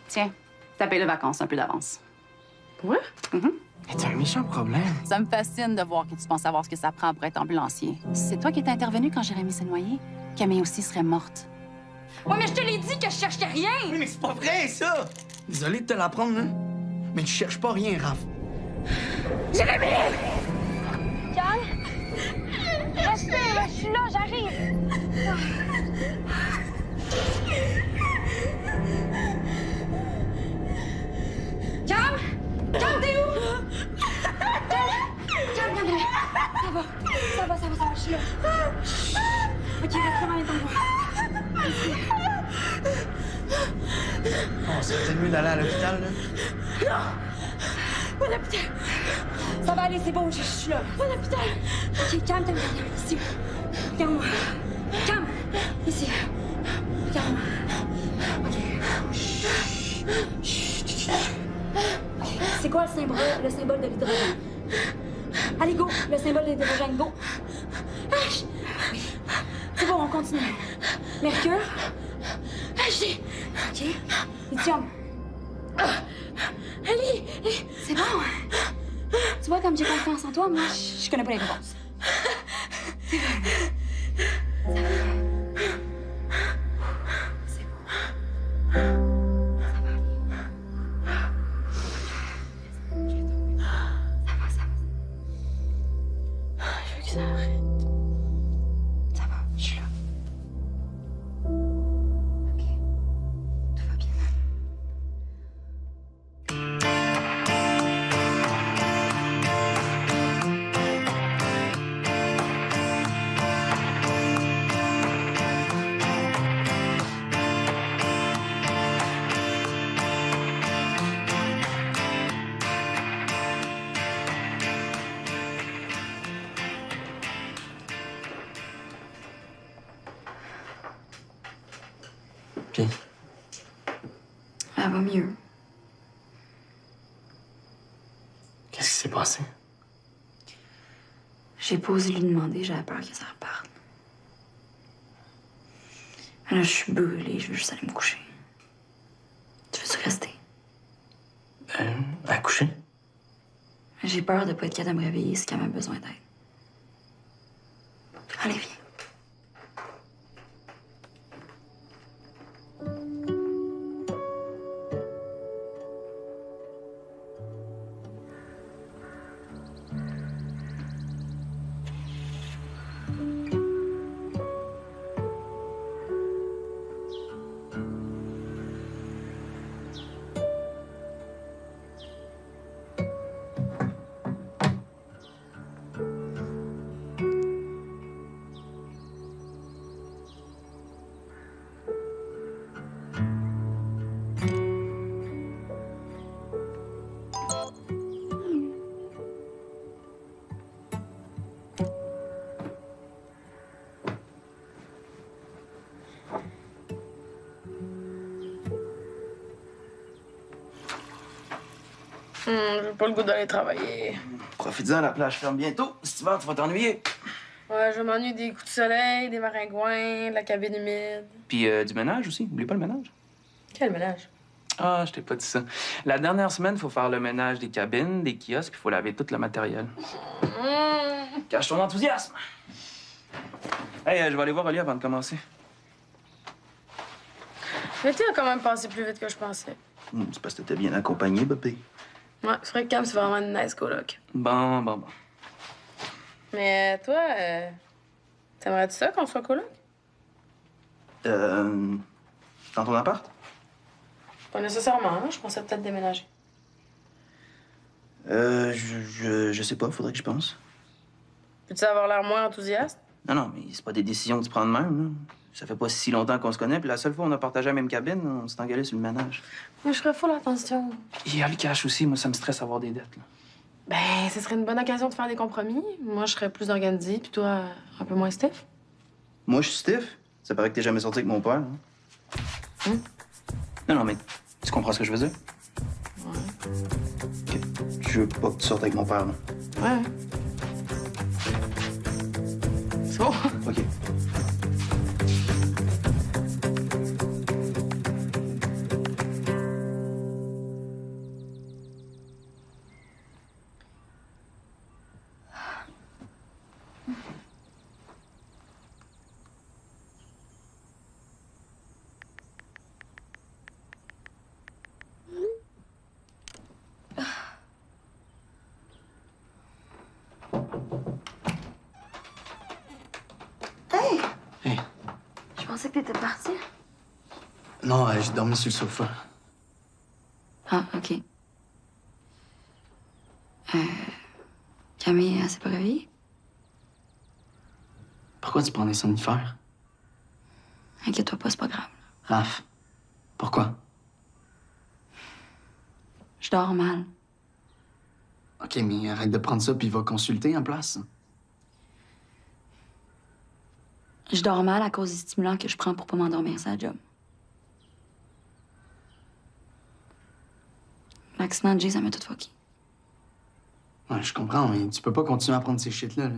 Tiens, t'as payé les vacances un peu d'avance. Ouais? Mais t'as un méchant problème. Ça me fascine de voir que tu penses savoir ce que ça prend pour être ambulancier. C'est toi qui étais intervenu quand Jérémy s'est noyé. Camille aussi serait morte. Ouais, mais je te l'ai dit que je cherchais rien! Oui, mais c'est pas vrai, ça! Désolé de te l'apprendre, hein? Mais tu cherches pas rien, Raph. Jérémy! Calme! Restez, là, je suis là, j'arrive! Calme! Calme, t'es où? Calme, calme, calme. Ça va, je suis là. OK, reste là en même temps que moi. Oh, c'est peut-être mieux d'aller à l'hôpital, là. Non! Pas à l'hôpital. Ça va aller, c'est bon, je suis là. Pas à l'hôpital. OK, calme, ici. Calme-moi. Calme. Ici. Calme. OK. Chut. OK. C'est quoi le symbole de l'hydrogène? Allez, go! Le symbole de l'hydrogène, go! Oui. C'est bon, on continue. Mercure. H. OK. Lithium. Allez! C'est bon. Tu vois, comme j'ai confiance en toi, moi, je connais pas les réponses. C'est bon. Je veux que ça arrête. Ça va, je suis là. OK. Tout va bien. Puis, Elle va mieux. qu'est-ce qui s'est passé? J'ai pas osé lui demander, j'avais peur que ça reparte. Mais là, je suis brûlée, je veux juste aller me coucher. Tu veux-tu rester? À coucher? J'ai peur de pas être capable de me réveiller si elle a besoin d'aide. Allez, viens. J'ai pas le goût d'aller travailler. Profite-en, la plage ferme bientôt. Si tu vas, tu vas t'ennuyer. Ouais, je m'ennuie des coups de soleil, des maringouins, de la cabine humide. Puis du ménage aussi. Oublie pas le ménage. Quel ménage? Ah, je t'ai pas dit ça. La dernière semaine, il faut faire le ménage des cabines, des kiosques, puis il faut laver tout le matériel. Cache ton enthousiasme. Hey, je vais aller voir Oli avant de commencer. L'été a quand même passé plus vite que je pensais. C'est parce que t'étais bien accompagné, bébé. Ouais, c'est vrai que Cam, c'est vraiment une nice coloc. Bon. Mais toi, t'aimerais-tu ça qu'on soit coloc? Dans ton appart? Pas nécessairement, hein? Je pensais peut-être déménager. Je sais pas, faudrait que je pense. Peux-tu avoir l'air moins enthousiaste? Non, mais c'est pas des décisions que tu prends de même, là. Ça fait pas si longtemps qu'on se connaît, puis la seule fois où on a partagé la même cabine, on s'est engueulé sur le ménage. Moi, je ferais full attention. Il y a le cash aussi, moi, ça me stresse avoir des dettes, là. Ben, ce serait une bonne occasion de faire des compromis. Moi, je serais plus organisée, puis toi, un peu moins stiff. Moi, je suis stiff. Ça paraît que t'es jamais sorti avec mon père, hein? Non, mais tu comprends ce que je veux dire? Ouais. OK. Je veux pas que tu sortes avec mon père, là. Ouais. C'est bon. OK. pensais que t'étais parti. Non, j'ai dormi sur le sofa. Ah, OK. Camille, elle s'est pas réveillée? Pourquoi tu prends des somnifères? Inquiète-toi pas, c'est pas grave. Raph, pourquoi? Je dors mal. OK, mais arrête de prendre ça puis va consulter en place. Je dors mal à cause des stimulants que je prends pour pas m'endormir, c'est la job. L'accident de Jay, ça m'a tout fucké. Ouais, je comprends, mais tu peux pas continuer à prendre ces shit-là. Là.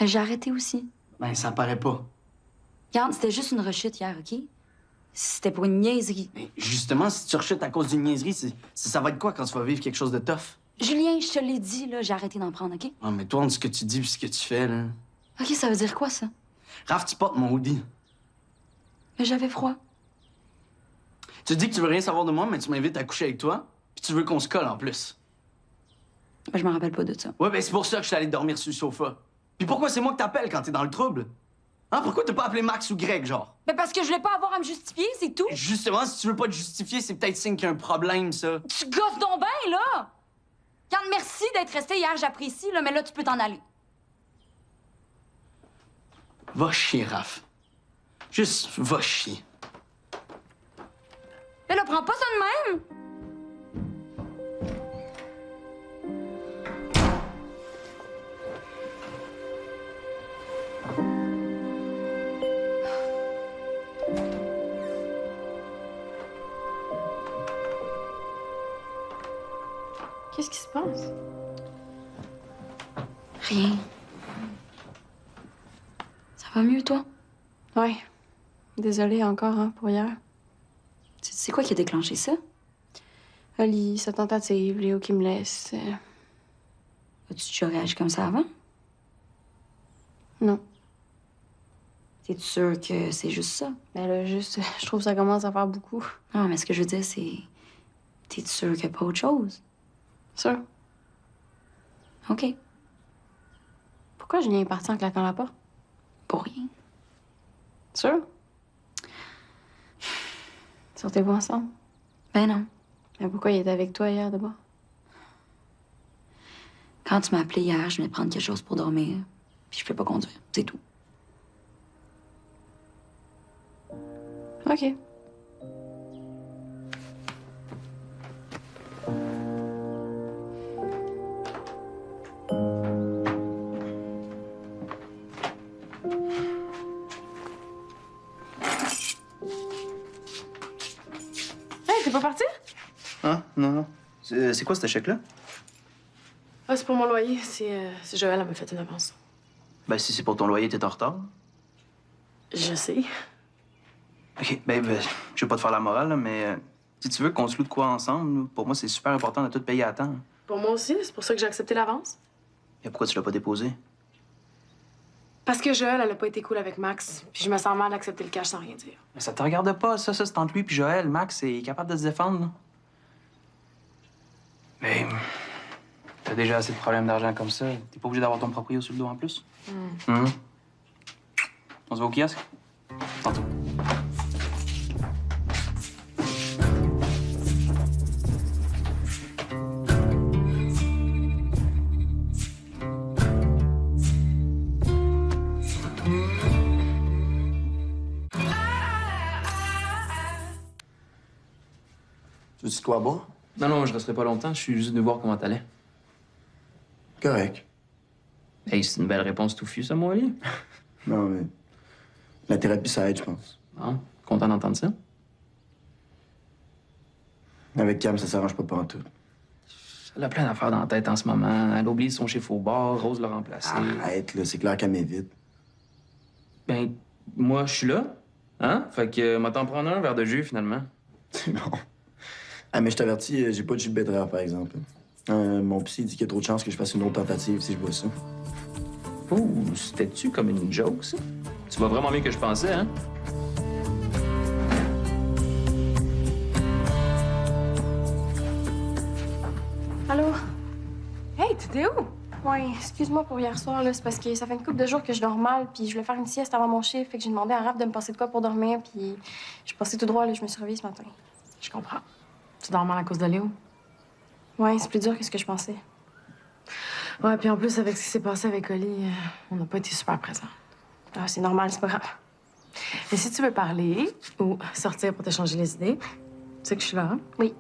Mais j'ai arrêté aussi. Ben, ça paraît pas. Regarde, c'était juste une rechute hier, OK? C'était pour une niaiserie. Mais justement, si tu rechutes à cause d'une niaiserie, ça va être quoi quand tu vas vivre quelque chose de tough? Julien, je te l'ai dit, là, j'ai arrêté d'en prendre, OK? Ah, mais toi, entre ce que tu dis et ce que tu fais, là... OK, ça veut dire quoi, ça? Raph, tu portes mon hoodie. Mais j'avais froid. Tu dis que tu veux rien savoir de moi, mais tu m'invites à coucher avec toi, puis tu veux qu'on se colle en plus. Ben, je me rappelle pas de ça. Ouais, ben c'est pour ça que je suis allé dormir sur le sofa. Puis pourquoi c'est moi que t'appelles quand t'es dans le trouble? Hein, pourquoi t'as pas appelé Max ou Greg, genre? Ben, parce que je voulais pas avoir à me justifier, c'est tout. Justement, si tu veux pas te justifier, c'est peut-être signe qu'il y a un problème, ça. Tu gosses donc bien, là! Regarde, merci d'être resté hier, j'apprécie, là, mais là, tu peux t'en aller. Va chier, Raph. Juste va chier. Mais là, prends pas ça de même! Qu'est-ce qui se passe? Rien. Ça va mieux, toi? Ouais. Désolée encore, hein, pour hier. Tu sais quoi qui a déclenché ça? Ali, sa tentative, Léo qui me laisse. As-tu déjà réagi comme ça avant? Non. T'es sûr que c'est juste ça? Mais là, juste, je trouve que ça commence à faire beaucoup. Non, mais ce que je veux dire, c'est... T'es sûr qu'il n'y a pas autre chose? Sûr. OK. Pourquoi Julien est parti en claquant la porte? Pour rien. Sûr? Sortez-vous ensemble? Ben non. Mais pourquoi il était avec toi hier, d'abord? Quand tu m'as appelé hier, je venais prendre quelque chose pour dormir. Puis je peux pas conduire. C'est tout. OK. Hey, t'es pas parti? Hein? Non, non. C'est quoi, ce chèque-là? Ah, c'est pour mon loyer. C'est Joël, elle m'a fait une avance. Ben, si c'est pour ton loyer, t'es en retard. Je sais. OK, ben, je veux pas te faire la morale, là, mais si tu veux qu'on se loue de quoi ensemble, pour moi, c'est super important de tout payer à temps. Pour moi aussi, c'est pour ça que j'ai accepté l'avance. Et pourquoi tu l'as pas déposé? Parce que Joël, elle a pas été cool avec Max. Puis je me sens mal d'accepter le cash sans rien dire. Mais ça te regarde pas, ça c'est entre lui puis Joël. Max est capable de se défendre, là. Mais t'as déjà assez de problèmes d'argent comme ça. T'es pas obligé d'avoir ton proprio sur le dos en plus. On se va au kiosque? Tantôt. Tu veux quoi boire? Non, je resterai pas longtemps. Je suis juste venu voir comment t'allais. Correct. Hey, c'est une belle réponse touffue, ça, moi, Ali. Non, mais la thérapie, ça aide, je pense. Bon, content d'entendre ça. Avec Cam, ça s'arrange pas pantoute. Elle a plein d'affaires dans la tête en ce moment. Elle oublie son chiffre au bar, Rose l'a remplacé. Arrête, là, c'est clair qu'elle m'évite. Ben, moi, je suis là. Hein? Fait que, moi, t'en prendre un verre de jus, finalement. C'est bon. Ah, mais je t'avertis, j'ai pas de jus de betterave, par exemple. Mon psy dit qu'il y a trop de chances que je fasse une autre tentative si je bois ça. Oh, c'était-tu comme une joke, ça? Tu vas vraiment mieux que je pensais, hein? Allô? Hey, t'étais où? Ouais, excuse-moi pour hier soir, là. C'est parce que ça fait une couple de jours que je dors mal, puis je voulais faire une sieste avant mon chiffre, fait que j'ai demandé à Raph de me passer de quoi pour dormir, puis je suis passée tout droit, là. Je me suis réveillée ce matin. Je comprends. Tu dors mal à cause de Léo? Ouais, c'est plus dur que ce que je pensais. Ouais, puis en plus, avec ce qui s'est passé avec Oli, on n'a pas été super présents. Ah, c'est normal, c'est pas grave. Et si tu veux parler ou sortir pour te changer les idées, tu sais que je suis là, hein? Oui.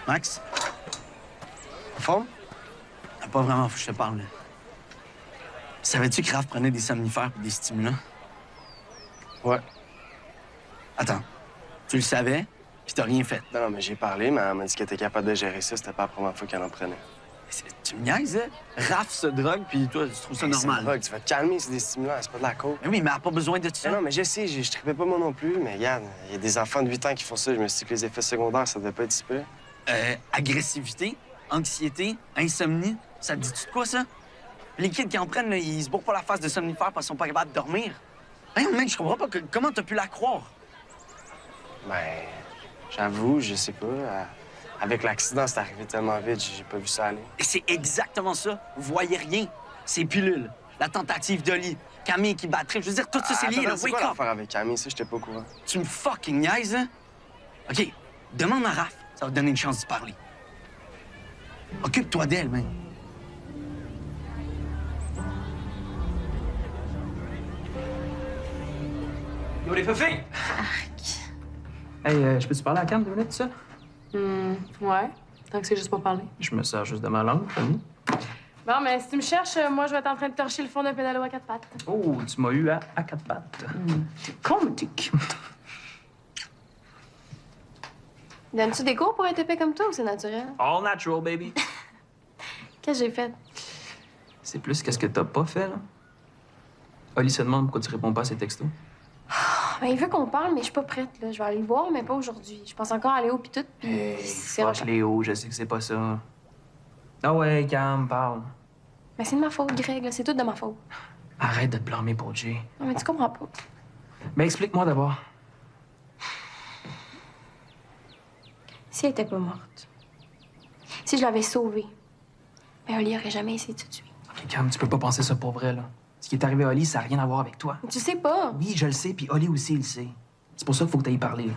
Max? En forme? Pas vraiment, faut que je te parle. Savais-tu que Raph prenait des somnifères et des stimulants? Ouais. Attends, tu le savais, puis t'as rien fait. Non, mais j'ai parlé, mais elle m'a dit qu'elle était capable de gérer ça. C'était pas la première fois qu'elle en prenait. Tu me niaises, hein? Raph se drogue, puis toi, tu trouves ça normal. C'est une drogue, tu vas te calmer, c'est des stimulants, c'est pas de la coke. Mais oui, mais elle a pas besoin de ça. Non, mais je sais, je trippais pas moi non plus, mais regarde, il y a des enfants de 8 ans qui font ça. Je me suis dit que les effets secondaires, ça devait pas être si peu. Agressivité, anxiété, insomnie, ça te dit-tu de quoi, ça? Les kids qui en prennent, là, ils se bourrent pas la face de somnifères parce qu'ils sont pas capables de dormir. Hey, mec, je comprends pas comment t'as pu la croire. Ben, j'avoue, je sais pas. Avec l'accident, c'est arrivé tellement vite, j'ai pas vu ça aller. Et c'est exactement ça. Vous voyez rien. Ces pilules, la tentative d'Oli, Camille qui battrait, je veux dire, tout ça, c'est lié, là. C'est Wake quoi up! l'affaire avec Camille? Ça, j'étais pas au courant. Tu me fucking niaises, hein? OK, demande à Raph. Ça va te donner une chance d'y parler. Occupe-toi d'elle, man. Yo, les feuilles! Hey, je peux-tu parler à Cam 2 minutes, ça? Ouais. Tant que c'est juste pour parler. Je me sers juste de ma langue, famille. Bon, mais si tu me cherches, moi, je vais être en train de torcher le fond d'un pédalo à 4 pattes. Oh, tu m'as eu à 4 pattes. T'es con, mais t'es cute. Donnes-tu des cours pour être épais comme toi ou c'est naturel? All natural, baby. Qu'est-ce que j'ai fait? C'est plus qu'est-ce que t'as pas fait, là. Oli se demande pourquoi tu réponds pas à ses textos. Ben, il veut qu'on parle, mais je suis pas prête, là. Je vais aller le voir, mais pas aujourd'hui. Je pense encore à Léo pis tout, puis c'est Fuck rochant. Léo, je sais que c'est pas ça. Ah ouais, Cam, parle. Mais c'est de ma faute, Greg, là. C'est tout de ma faute. Arrête de te blâmer pour Jay. Non, mais tu comprends pas. Mais explique-moi d'abord. Si elle était pas morte, si je l'avais sauvée, ben Oli aurait jamais essayé de se tuer. Ok, Cam, tu peux pas penser ça pour vrai, là. Ce qui est arrivé à Oli, ça n'a rien à voir avec toi. Tu sais pas. Oui, je le sais, puis Oli aussi, il le sait. C'est pour ça qu'il faut que t'ailles parler, là.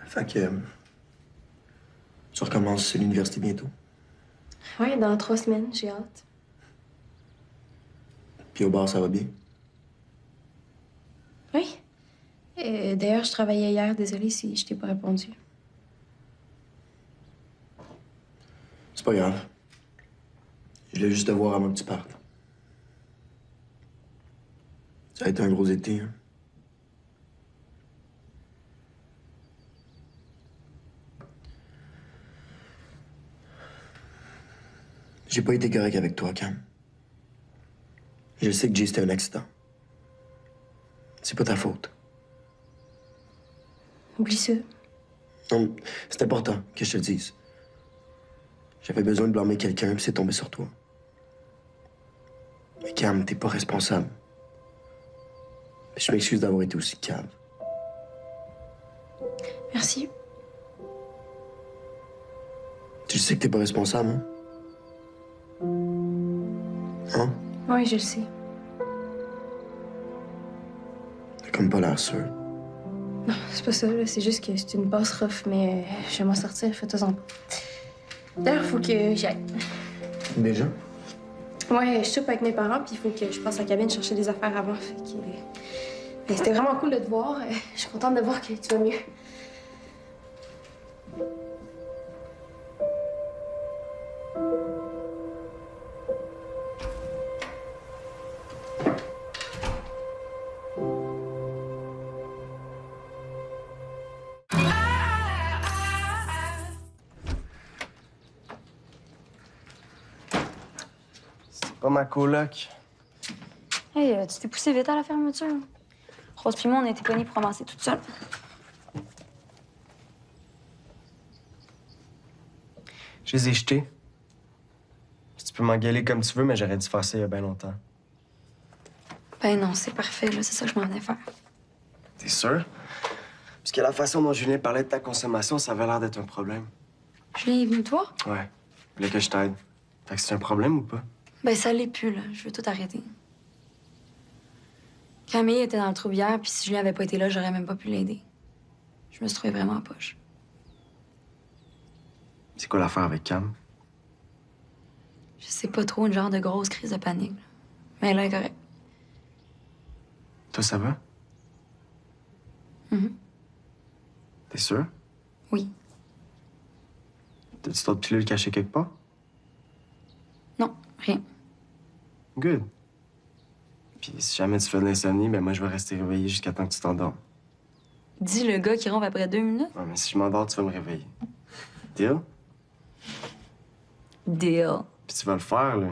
Fait que. Tu recommences l'université bientôt. Oui, dans 3 semaines, j'ai hâte. Puis au bar, ça va bien. Oui. D'ailleurs, je travaillais hier. Désolée si je t'ai pas répondu. C'est pas grave. Je voulais juste te voir avant que tu partes. Ça a été un gros été, hein? J'ai pas été correct avec toi, Cam. Je sais que Jay, c'était un accident. C'est pas ta faute. Oublie ça. Non, c'est important que je te le dise. J'avais besoin de blâmer quelqu'un, puis c'est tombé sur toi. Mais Cam, t'es pas responsable. Puis je m'excuse d'avoir été aussi cave. Merci. Tu sais que t'es pas responsable, hein? Hein? Oui, je le sais. T'as comme pas l'air sûr. Non, c'est pas ça, là. C'est juste que c'est une passe rough, mais je vais m'en sortir, fais-toi-en pas. D'ailleurs, faut que j'y aille. Déjà? Ouais, je soupe avec mes parents, puis il faut que je passe à la cabine chercher des affaires avant. Fait que... Mais c'était vraiment cool de te voir. Je suis contente de voir que tu vas mieux. Pas ma coloc. Hey, tu t'es poussé vite à la fermeture. Rose puis moi, on a été pognés pour ramasser toute seule. Je les ai jetés. Tu peux m'engueuler comme tu veux, mais j'aurais dû faire ça il y a bien longtemps. Ben non, c'est parfait, là. C'est ça que je m'en venais faire. T'es sûr? Parce que la façon dont Julien parlait de ta consommation, ça avait l'air d'être un problème. Julien est venu te voir? Ouais. Il voulait que je t'aide. Fait que c'est un problème ou pas? Ben ça l'est plus, là. Je veux tout arrêter. Camille était dans le trou hier, puis si Julien avait pas été là, j'aurais même pas pu l'aider. Je me suis trouvée vraiment en poche. C'est quoi l'affaire avec Cam? Je sais pas trop, une genre de grosse crise de panique. Là. Mais là, elle est correcte. Toi, ça va? Mhm. T'es sûr? Oui. T'as-tu d'autres pilules cachées quelque part? Non, rien. Good. Puis si jamais tu fais de l'insomnie, ben moi, je vais rester réveillé jusqu'à temps que tu t'endormes. Dis le gars qui rompt après 2 minutes. Ouais, mais si je m'endors, tu vas me réveiller. Deal? Deal. Puis tu vas le faire, là.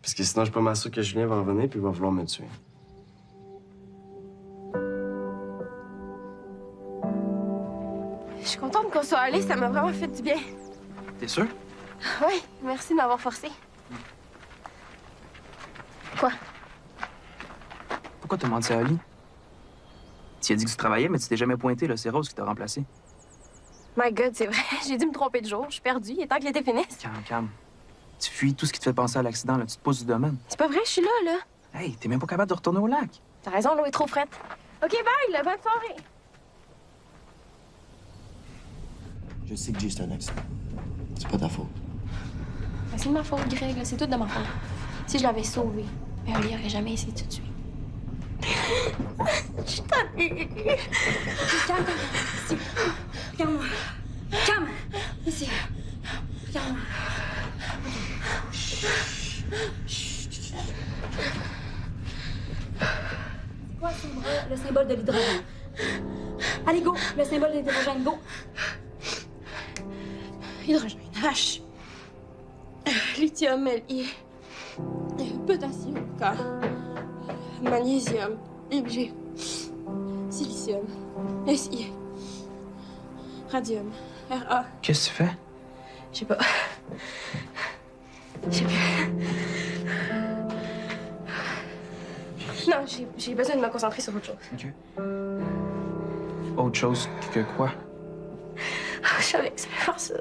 Parce que sinon, je suis pas mal sûr que Julien va revenir puis il va vouloir me tuer. Je suis contente qu'on soit allés, ça m'a vraiment fait du bien. T'es sûr? Oui, merci de m'avoir forcé. Quoi? Pourquoi t'as menti à Ali? Tu as dit que tu travaillais, mais tu t'es jamais pointé, là. C'est Rose qui t'a remplacé. My God, c'est vrai. J'ai dû me tromper de jour. Je suis perdue. Il est temps que l'été finisse. Calme. Tu fuis tout ce qui te fait penser à l'accident, là. Tu te poses du domaine. C'est pas vrai, je suis là, là. Hey, t'es même pas capable de retourner au lac. T'as raison, l'eau est trop frette. OK, bye, là. Bonne soirée. Je sais que Jay, c'est un accident. C'est pas ta faute. Ben, c'est de ma faute, Greg. là. C'est tout de ma faute. Si je l'avais sauvé, ben, Oli aurait jamais essayé de te tuer. Je suis tannée. Calme-toi. Ici. Regarde-moi. Calme. Ici. Regarde-moi. C'est quoi son bras, le symbole de l'hydrogène? Allez, go! Le symbole de l'hydrogène, go! Hydrogène, H. Lithium, Li. Potassium, K. Magnésium, Mg. Silicium, Si. Radium, Ra. Qu'est-ce que tu fais? Je sais pas. Je sais plus. Non, j'ai besoin de me concentrer sur autre chose. OK. Autre chose que quoi? Je savais que ça allait faire ça.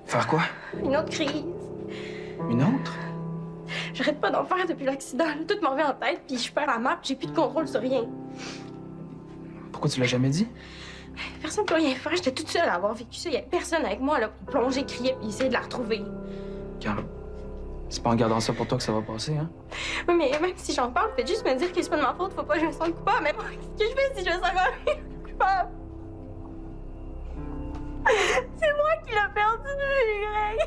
Faire quoi? Une autre crise. Une autre? J'arrête pas d'en faire depuis l'accident. là. Tout m'en revient en tête, puis je perds la map, j'ai plus de contrôle sur rien. Pourquoi tu l'as jamais dit? Personne ne peut rien faire. J'étais toute seule à avoir vécu ça. Il y avait personne avec moi là, pour plonger, crier, puis essayer de la retrouver. Calme. C'est pas en gardant ça pour toi que ça va passer, hein? Oui, mais même si j'en parle, faites juste me dire que c'est pas de ma faute. Faut pas que je me sente coupable. Mais moi, qu'est-ce que je fais si je me sens coupable? C'est moi qui l'ai perdu, Greg.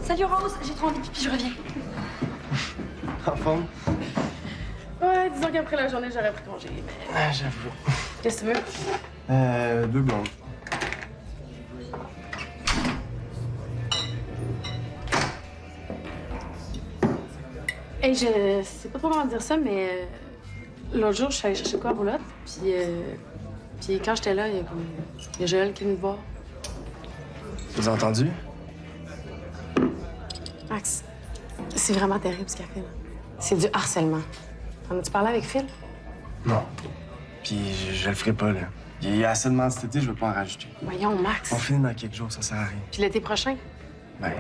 Salut Rose, j'ai trop envie de pipi, je reviens. En forme? Ouais, disons qu'après la journée, j'aurais pris congé, mais... Ah, j'avoue. Qu'est-ce que tu veux? 2 blondes. Hey, je sais pas trop comment dire ça, mais l'autre jour, je suis allée chercher quoi à roulotte, puis quand j'étais là, il y a Joël qui est venu me voir. Tu les as entendus? Max, c'est vraiment terrible ce qu'elle fait, là. C'est du harcèlement. En as-tu parlé avec Phil? Non. Puis je le ferai pas, là. Il y a assez de monde cet été, je veux pas en rajouter. Voyons, Max. On finit dans quelques jours, ça sert à rien. Puis l'été prochain? Ben,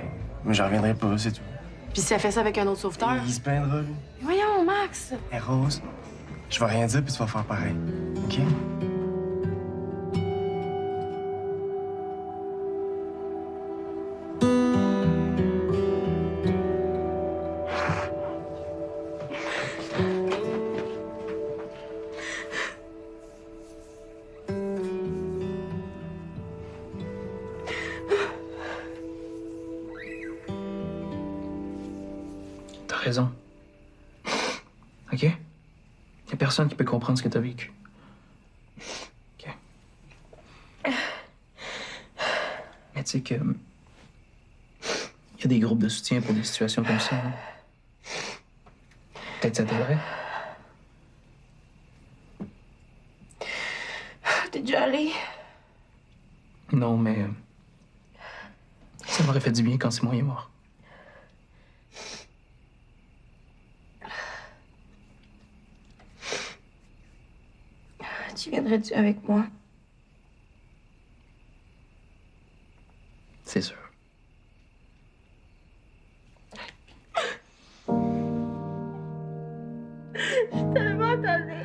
moi, je reviendrai pas, c'est tout. Puis si elle fait ça avec un autre sauveteur? Il se plaindra, lui. Voyons, Max. Hé, Rose, je vais rien dire, puis tu vas faire pareil. OK? T'as raison. OK? Y a personne qui peut comprendre ce que t'as vécu. OK? Mais tu sais que... y a des groupes de soutien pour des situations comme ça. Hein? Peut-être ça t'aiderait. T'es déjà allé? Non, mais... ça m'aurait fait du bien quand Simon est mort. Tu viendrais-tu avec moi? C'est sûr. Tellement tannée.